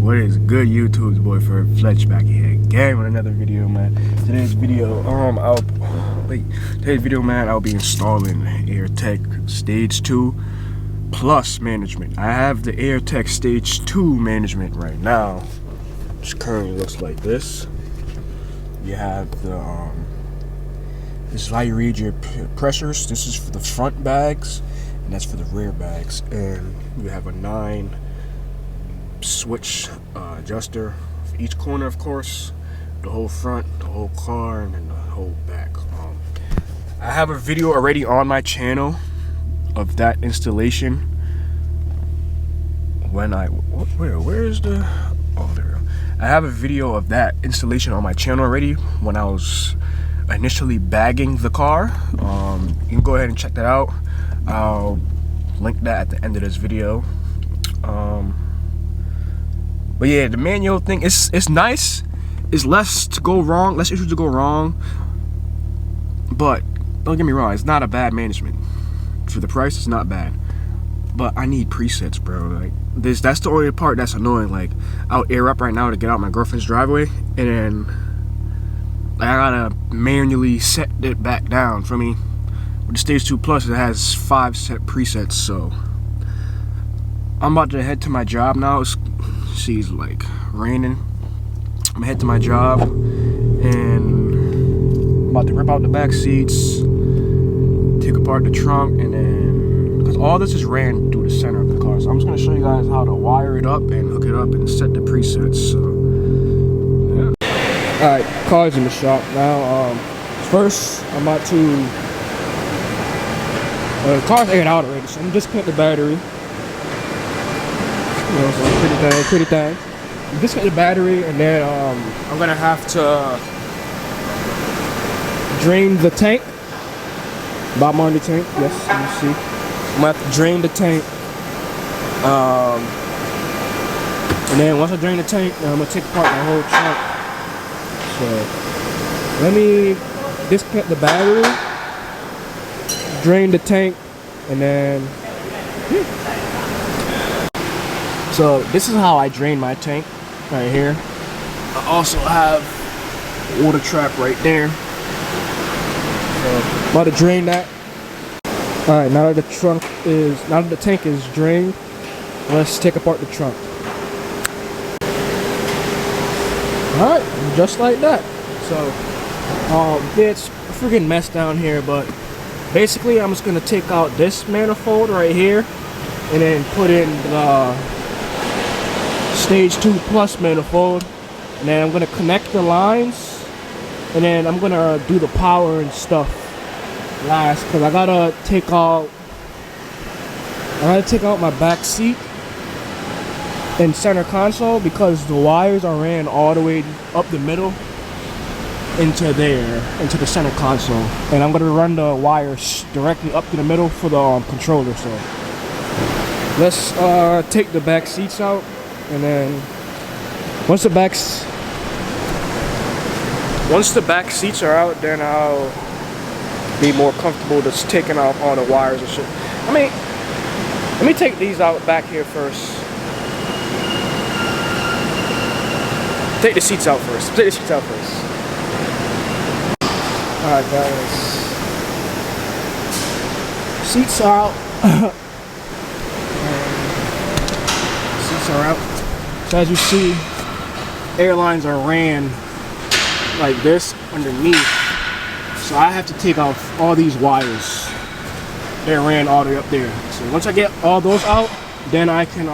What is good, YouTube's boy for Fletch back here again with another video, man. Today's video, I'll be installing Airtekk Stage 2 Plus management. I have the Airtekk Stage 2 management right now, which currently looks like this. You have the this is how you read your pressures. This is for the front bags, and that's for the rear bags. And you have a 9 switch adjuster for each corner, of course, the whole front, the whole car, and then the whole back. I have a video already on my channel of that installation. When where is the, oh, there we go. I have a video of that installation on my channel already when I was initially bagging the car. You can go ahead and check that out. I'll link that at the end of this video. But yeah, the manual thing, it's nice. It's less to go wrong, less issues to go wrong. But don't get me wrong, it's not a bad management. For the price, it's not bad. But I need presets, bro. Like that's the only part that's annoying. Like, I'll air up right now to get out my girlfriend's driveway, and then I gotta manually set it back down. For me, with the Stage 2 Plus, it has 5 set presets. So I'm about to head to my job now. She's like raining. I'm gonna head to my job, and I'm about to rip out the back seats, take apart the trunk, and then, because all this is ran through the center of the car, so I'm just gonna show you guys how to wire it up and hook it up and set the presets. So yeah. All right, car's in the shop now. First I'm about to, the car's aired out already, so I'm just connect the battery. You know, so pretty thing. Disconnect the battery, and then I'm gonna have to drain the tank. Bottom on the tank, yes, you see. I'm gonna have to drain the tank. And then once I drain the tank, I'm gonna take apart the whole trunk. So let me disconnect the battery, drain the tank, and then so this is how I drain my tank, right here. I also have a water trap right there. So about to drain that. All right, now that the tank is drained, let's take apart the trunk. All right, just like that. So it's a freaking mess down here, but basically I'm just gonna take out this manifold right here, and then put in the Stage 2 Plus manifold, and then I'm gonna connect the lines, and then I'm gonna do the power and stuff last, because I gotta take out my back seat and center console, because the wires are ran all the way up the middle into the center console, and I'm gonna run the wires directly up to the middle for the controller. So let's take the back seats out. And then once the back seats are out, then I'll be more comfortable just taking out all the wires and shit. I mean, let me take these out back here first. Take the seats out first. Alright, guys. Seats are out. Seats are out. So as you see, airlines are ran like this underneath. So I have to take off all these wires. They're ran all the way up there. So once I get all those out, then I can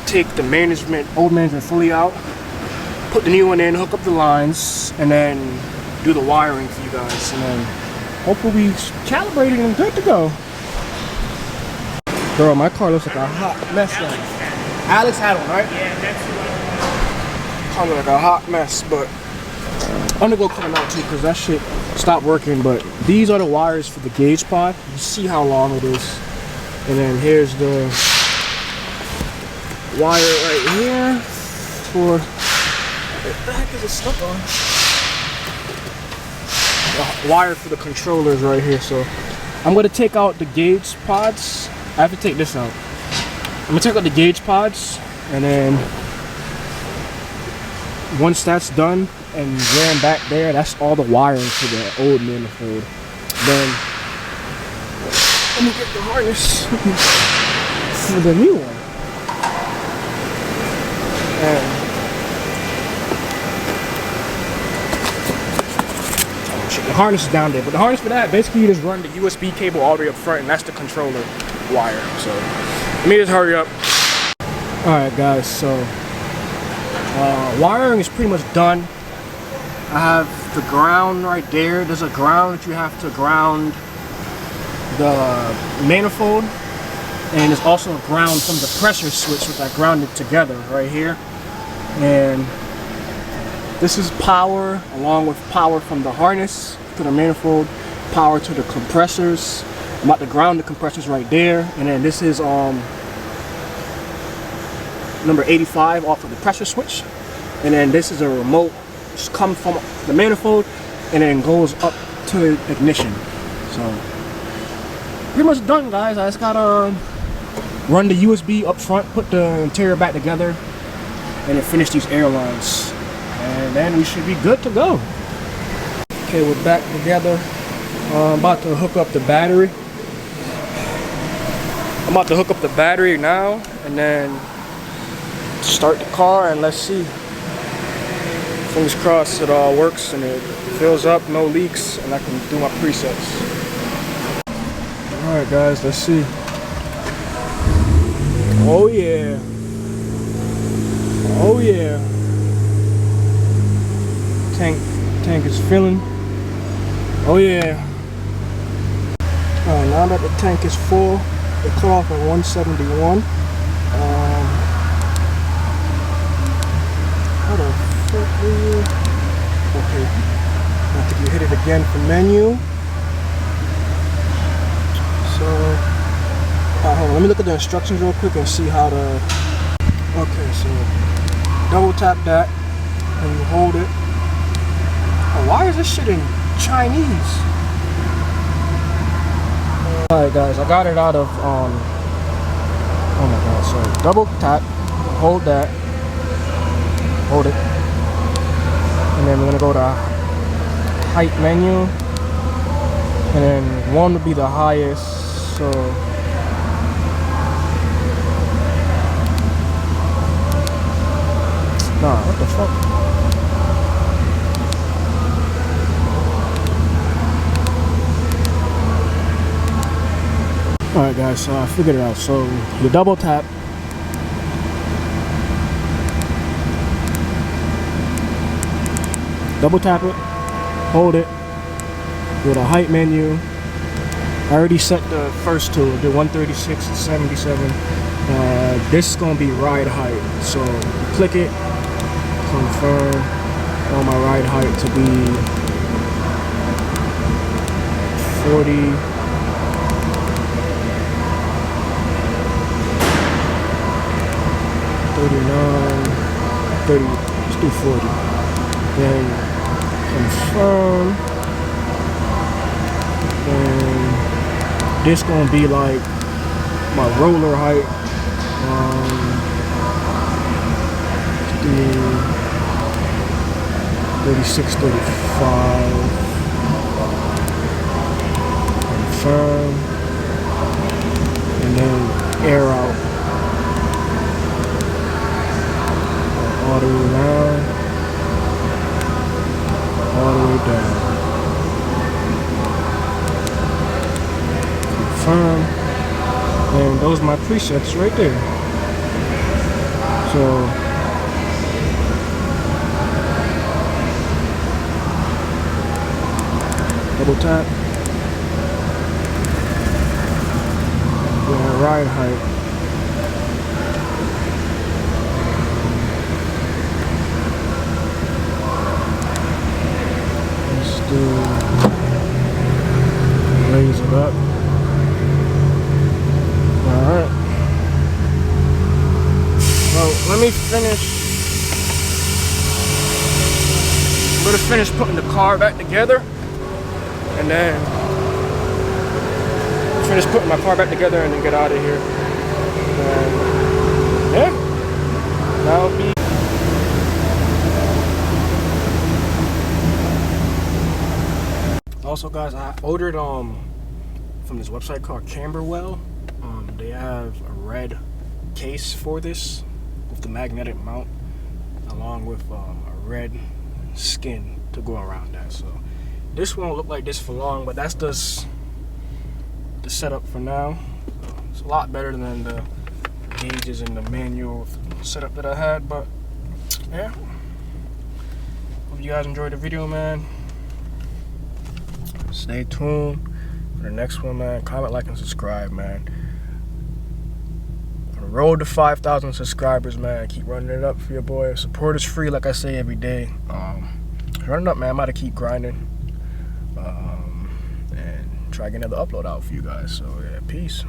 take the old management fully out, put the new one in, hook up the lines, and then do the wiring for you guys. And then hopefully we calibrated and good to go. Bro, my car looks like a hot mess now. Alex had one, right? Yeah, that's the one. Car looks like a hot mess, but I'm gonna go cut them out too, because that shit stopped working. But these are the wires for the gauge pod. You see how long it is. And then here's the wire right here for, what the heck is it stuck on? The wire for the controllers right here. So I'm gonna take out the gauge pods. I have to take this out. I'm gonna take out the gauge pods, and then once that's done and ran back there, that's all the wiring to the old manifold. Then let me get the harness for the new one. And the harness is down there, but the harness for that, basically you just run the USB cable all the way up front, and that's the controller wire. So let me just hurry up. Alright guys, so wiring is pretty much done. I have the ground right there. There's a ground that you have to ground the manifold, and there's also a ground from the pressure switch, which I grounded together right here. And this is power, along with power from the harness to the manifold, power to the compressors. I'm about to ground the compressors right there, and then this is number 85 off of the pressure switch, and then this is a remote. Just comes from the manifold and then goes up to ignition. So pretty much done, guys. I just gotta run the USB up front, put the interior back together, and then finish these air lines, and then we should be good to go. Okay, we're back together. I'm about to hook up the battery. I'm about to hook up the battery now, and then start the car, and let's see. Fingers crossed it all works and it fills up, no leaks, and I can do my presets. Alright guys, let's see. Oh yeah. Oh yeah. Tank is filling. Oh yeah. Alright, now that the tank is full, it cut off at 171. How the fuck are you? Okay. I think you hit it again for menu. So, hold on, let me look at the instructions real quick and see how to. Okay, so double tap that and you hold it. Oh, why is this shit in Chinese? Alright guys, I got it out of oh my god, so double tap, hold that, hold it, and then we're gonna go to height menu, and then 1 would be the highest, so nah, what the fuck? Alright guys, so I figured it out. So you double tap, it, hold it, go to height menu. I already set the first two, the 136 and 77. This is gonna be ride height. So click it, confirm. I want my ride height to be 40. 39, 30, let's do 40. Then confirm. And this gonna be like my roller height. 36, 35. Confirm. And then air out. All the way around, all the way down. Confirm. And those are my presets right there. So double tap. Yeah, ride height. Raise it up. Alright. Well, let me finish. I'm gonna finish putting the car back together, and then finish putting my car back together and then get out of here. And That'll be. Also, guys, I ordered from this website called Camberwell. They have a red case for this with the magnetic mount, along with a red skin to go around that. So this won't look like this for long, but that's just the setup for now. It's a lot better than the gauges and the manual setup that I had, but yeah. Hope you guys enjoyed the video, man. Stay tuned for the next one, man. Comment, like, and subscribe, man. On the road to 5,000 subscribers, man. Keep running it up for your boy. Support is free, like I say every day. Run it up, man. I'm about to keep grinding. And try to get another upload out for you guys. So, yeah, peace.